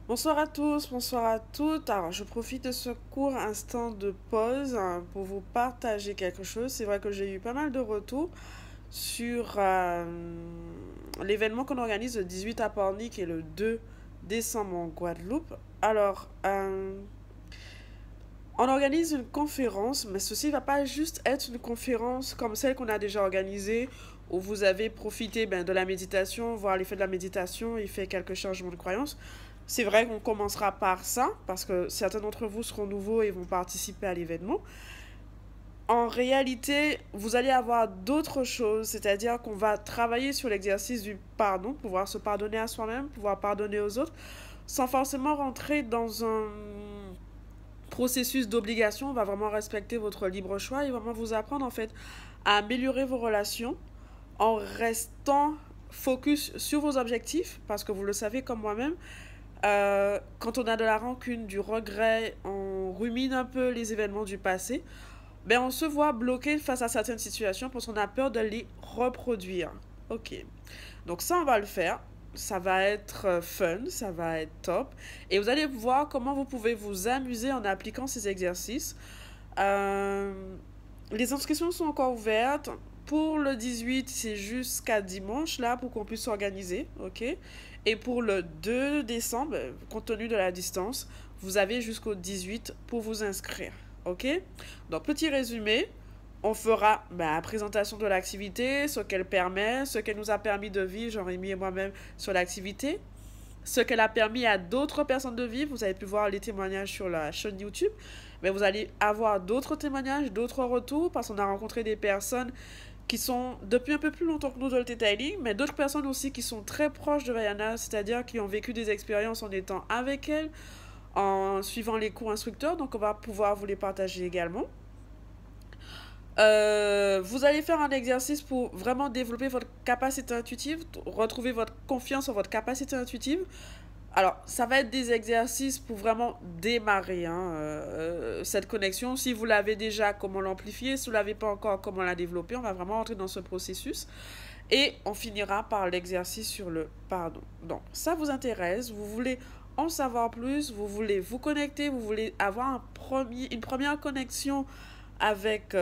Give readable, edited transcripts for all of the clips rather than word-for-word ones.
Bonsoir à tous, bonsoir à toutes. Alors, je profite de ce court instant de pause pour vous partager quelque chose. C'est vrai que j'ai eu pas mal de retours sur l'événement qu'on organise le 18 à Pornic et le 2 décembre en Guadeloupe. Alors, on organise une conférence, mais ceci ne va pas juste être une conférence comme celle qu'on a déjà organisée, où vous avez profité de la méditation, voir l'effet de la méditation et fait quelques changements de croyance. C'est vrai qu'on commencera par ça, parce que certains d'entre vous seront nouveaux et vont participer à l'événement. En réalité, vous allez avoir d'autres choses, c'est-à-dire qu'on va travailler sur l'exercice du pardon, pouvoir se pardonner à soi-même, pouvoir pardonner aux autres, sans forcément rentrer dans un processus d'obligation. On va vraiment respecter votre libre choix et vraiment vous apprendre en fait à améliorer vos relations en restant focus sur vos objectifs, parce que vous le savez comme moi-même, quand on a de la rancune, du regret, on rumine un peu les événements du passé, on se voit bloqué face à certaines situations parce qu'on a peur de les reproduire. Ok. Donc ça, on va le faire. Ça va être fun, ça va être top. Et vous allez voir comment vous pouvez vous amuser en appliquant ces exercices. Euh, les inscriptions sont encore ouvertes. Pour le 18, c'est jusqu'à dimanche, là, pour qu'on puisse s'organiser, ok? Et pour le 2 décembre, compte tenu de la distance, vous avez jusqu'au 18 pour vous inscrire, ok? Donc, petit résumé, on fera la présentation de l'activité, ce qu'elle permet, ce qu'elle nous a permis de vivre, Jean-Rémy et moi-même, sur l'activité, ce qu'elle a permis à d'autres personnes de vivre. Vous avez pu voir les témoignages sur la chaîne YouTube, mais vous allez avoir d'autres témoignages, d'autres retours, parce qu'on a rencontré des personnes qui sont depuis un peu plus longtemps que nous dans le detailing, mais d'autres personnes aussi qui sont très proches de Vaiana, c'est-à-dire qui ont vécu des expériences en étant avec elle, en suivant les cours instructeurs, donc on va pouvoir vous les partager également. Vous allez faire un exercice pour vraiment développer votre capacité intuitive, retrouver votre confiance en votre capacité intuitive. Alors, ça va être des exercices pour vraiment démarrer cette connexion. Si vous l'avez déjà, comment l'amplifier. Si vous ne l'avez pas encore, comment la développer. On va vraiment entrer dans ce processus. Et on finira par l'exercice sur le pardon. Donc, ça vous intéresse, vous voulez en savoir plus, vous voulez vous connecter, vous voulez avoir une première connexion avec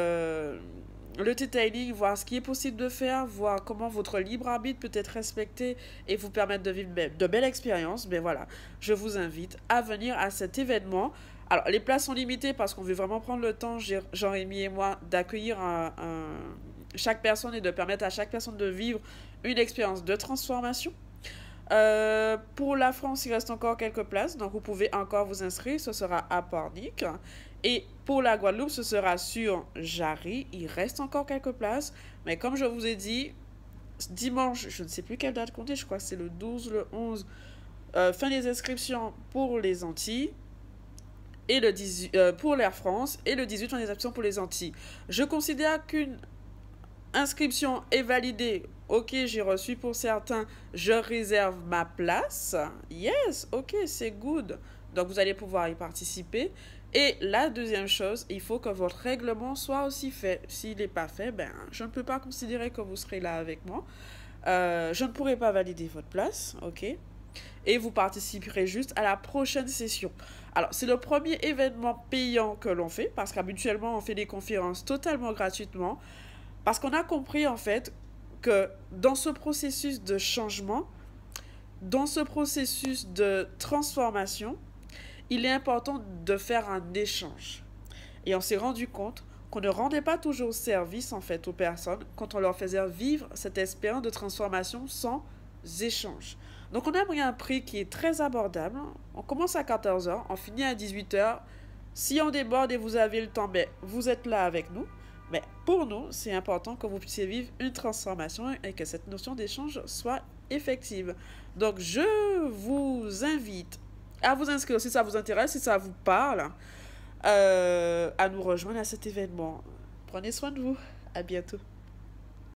le detailing, voir ce qui est possible de faire, voir comment votre libre arbitre peut être respecté et vous permettre de vivre de belles expériences. Mais voilà, je vous invite à venir à cet événement. Alors, les places sont limitées parce qu'on veut vraiment prendre le temps, Jean-Rémy et moi, d'accueillir chaque personne et de permettre à chaque personne de vivre une expérience de transformation. Pour la France, il reste encore quelques places, donc vous pouvez encore vous inscrire. Ce sera à Pornic. Et pour la Guadeloupe, ce sera sur Jarry. Il reste encore quelques places. Mais comme je vous ai dit, dimanche, je ne sais plus quelle date compter, je crois que c'est le 12, le 11, fin des inscriptions pour les Antilles. Et le 18, pour l'Air France. Et le 18, fin des inscriptions pour les Antilles. Je considère qu'une inscription est validée. Ok, j'ai reçu pour certains. Je réserve ma place. Yes, ok, c'est good. Donc vous allez pouvoir y participer. Et la deuxième chose, il faut que votre règlement soit aussi fait. S'il n'est pas fait, je ne peux pas considérer que vous serez là avec moi. Je ne pourrai pas valider votre place, ok? Et vous participerez juste à la prochaine session. Alors, c'est le premier événement payant que l'on fait, parce qu'habituellement, on fait des conférences totalement gratuitement. Parce qu'on a compris en fait que dans ce processus de changement, dans ce processus de transformation, il est important de faire un échange. Et on s'est rendu compte qu'on ne rendait pas toujours service en fait aux personnes quand on leur faisait vivre cette expérience de transformation sans échange. Donc on a pris un prix qui est très abordable. On commence à 14h, on finit à 18h. Si on déborde et vous avez le temps, vous êtes là avec nous. Mais pour nous, c'est important que vous puissiez vivre une transformation et que cette notion d'échange soit effective. Donc, je vous invite à vous inscrire si ça vous intéresse, si ça vous parle, à nous rejoindre à cet événement. Prenez soin de vous. À bientôt.